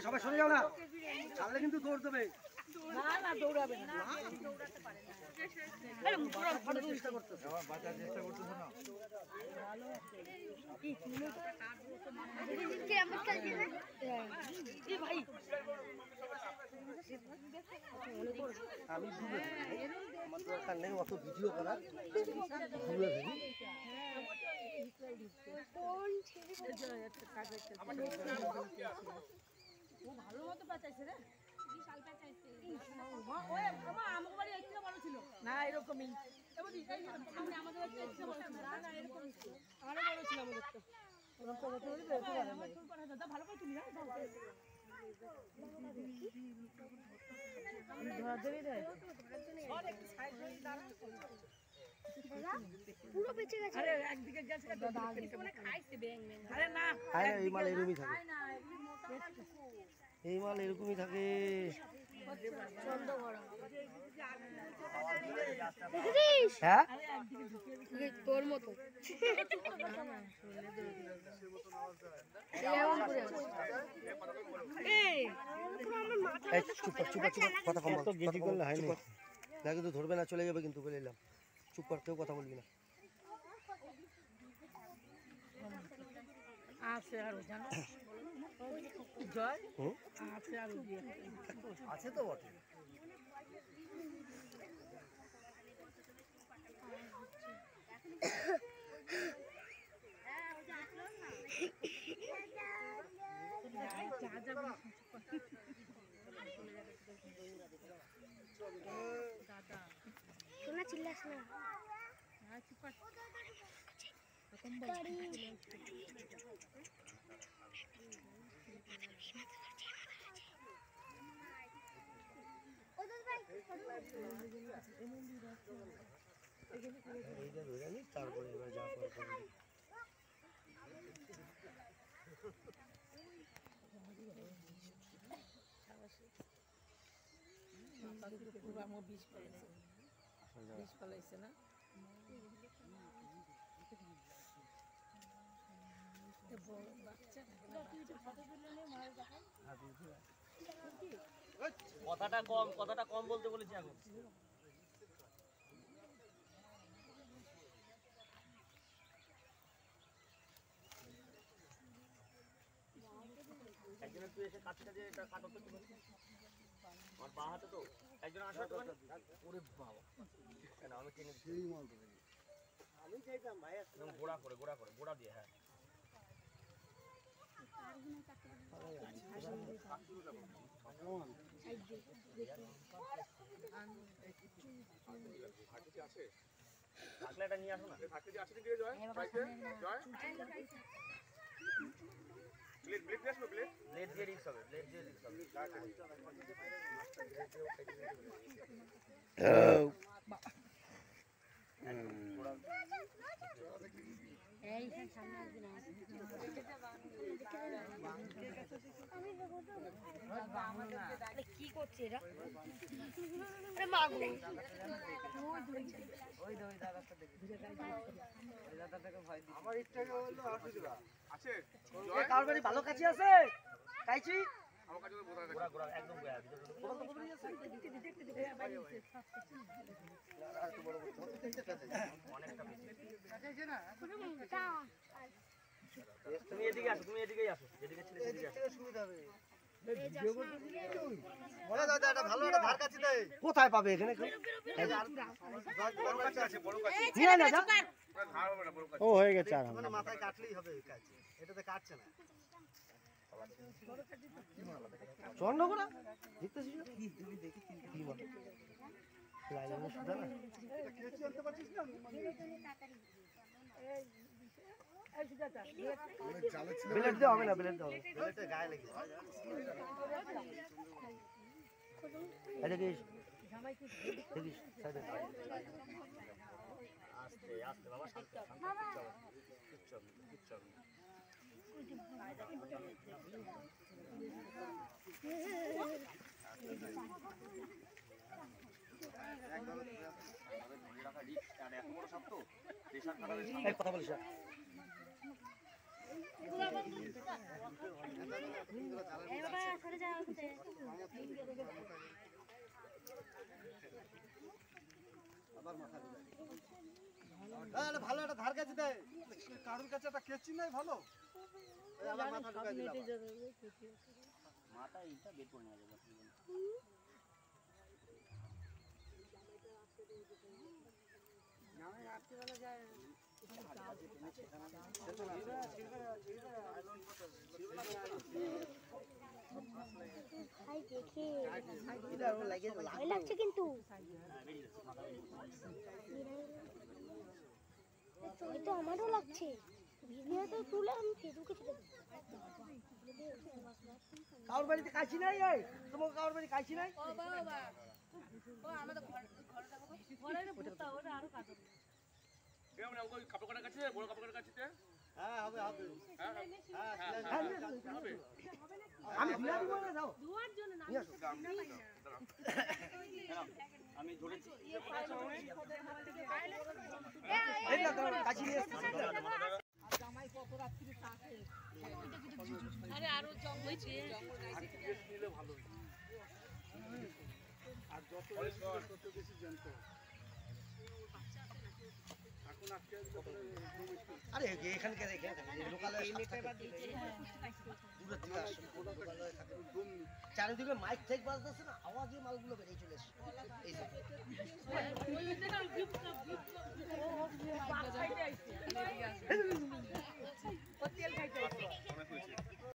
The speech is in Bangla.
সবাই সরে যাও না, ছাড়লে কিন্তু দৌড় দেবে। না না দৌড়াবে না, দৌড়াতে পারে না। আরে মুখরা ফটো চেষ্টা করতেছে, আমার বাঁচার চেষ্টা করতেছ না। ভালো আছে কি তুমি তো কাটবো তো মানে কি আমরা খেলছি না এই ভাই আমি দূরে আমার দরকার নেই অত ভিডিও করা, দূরে থাকি। কোন ছেলে ও ভালো মতো বাঁচাইছে রে, বিশাল বাঁচাইছে। ওই আমা আমাকে বাড়ি একটা বড় ছিল না এরকমই, এবদি এই সামনে আমাদের একটা বড় ছিল না, না এরকমই ছিল, আরো বড় ছিল আমাদের তো। ওরকম কথা বলি তো আমার তোর কথা দাদা ভালো করে তুমি না ধরা দেবে রে আর একটু সাইড হয়ে দাঁড়া পুরো বেঁচে গেছে। আরে একদিকে গেছে দাদা মানে খাইছে ব্যাং ব্যাং। আরে না খায় না, এই মাল এরকমই থাকে, খায় না এগুলি মোটা এই মাল এরকমই থাকে। চন্দ বড় দেখেছিস? হ্যাঁ তোর মতো চুপ কর চুপ কর চুপ কর, কথা কম বল, গেজি করলে হয় না, না কিন্তু ধরবে না, চলে যাবে কিন্তু, বলে এলাম। চুপ কর, কেউ কথা বলবি না। আছে আর জানো জয় আছে আর আছে তো বটে। শোনা চিল্লাস না এইটা ধরে নি, তারপরে এবার যা করার করবি। বিষ ফলাইছে না কথাটা কম বলতে বলেছি এখন। একজনের তুই এসে কাছটা দিয়ে এটা কাটো তো, আমার পা হাতে তো একজন আসার তো ওরে বাবা আমি কিনে সেই মাল ধরে আমি চাইতাম ভাই একদম গোড়া দিয়ে। হ্যাঁ থাকলে এটা নিয়ে আসো না, থাকলে যে আসে দিয়ে জয় জয় ব্লেড দিয়ে আসবে, ব্লেড দিয়ে রিক্স হবে, ব্লেড দিয়ে রিক্স হবে। কি করছে এরা আমার ইচ্ছাকে বললো আছে কার বাড়ি ভালো কাছে আছে কাইছি আমার কাছে তো গোড়া একদম গোড়া দোকান তো করে আছে অনেকটা বেশি না তুমি এদিকে আসো, তুমি এদিকেই আসো, যেদিকে ছিলে সেদিকে আসো, সুবিধা হবে। কোথায় পাবে এখানে? ও হয়ে গেছে, মাথায় কাটলেই হবে, এটাতে কাটছে না। চন্দ্রকোনা দেখতেছিস? ব্লেড দেওয়া হবে না, ব্লেড দেওয়া হবে গায়ে লেগে দেখিস দেখিস সাইডে আস্তে আস্তে বাবা শান্ত কিচ্ছু হবে না, কিচ্ছু হবে না। ধরে রাখা রিস্ক, আর এত বড় সাপ তো প্রেশার খারাপ এই কথা বলিস না। ভালো একটা ধার কাছে দেয়, কারোর কাছে একটা কেচি নাই ভালো। আবার মাথা ঢুকাই দিলাম। মাথা এইটা বের করে নেওয়া যাবে। ভয় লাগছে কিন্তু এই তো আমারও লাগছে। ভিডিও তো তুলে আমি ফেসবুকে ছেড়ে দেবো। কারোর বাড়িতে কাশি নাই? এই তোমার কারোর বাড়ি কাশি নাই? কেমন ওই কাপড় কাটার কাছে, বড় কাপড় কাটার কাছে? হ্যাঁ হবে হবে। হবে। আমি ধুয়ে দিব না, যাও নিয়ে আসো। আমি ধরেছি। এই না দাঁড়াও, কাশি নিয়ে এসেছি। আরে আরো জং হয়েছে আরে এখানে কে দেখে লোকালে দূরে থেকে আসে, চারিদিকে মাইক ঠেক বাজতেছে না, আওয়াজে মালগুলো বেরিয়ে চলে এসছে।